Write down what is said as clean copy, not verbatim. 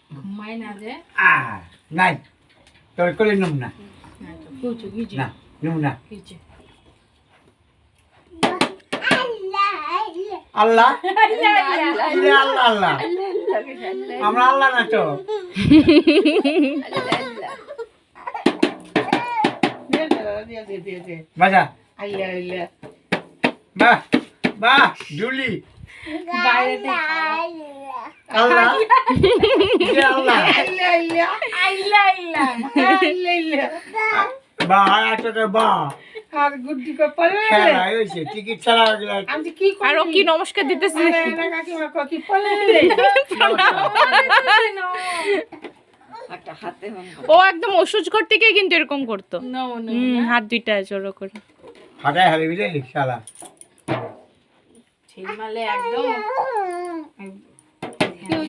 ঘুমাই না যে নাই তোর করে নুম না কিছু কিছু না নুম না কিছু আল্লাহ ইরে আল্লাহ আল্লাহ আমরা আল্লাহ না তো বাজা বাহ বাহ জুলি বাইরে আল্লাহ ইরে আল্লাহ বা আটা বা আর গুড্ডি কো পড়ে খেলা হয়েছে টিকিট ছাড়া গেল আমি কি আর ও কি নমস্কার দিতেছে কাকিমা কো কি পড়ে ও একদম ওষুধঘর থেকে কিন্তু এরকম করতো নো নো হাত দুইটা জড়ো করে হাটায় হারিবি রে শালা ছিলমালে একদম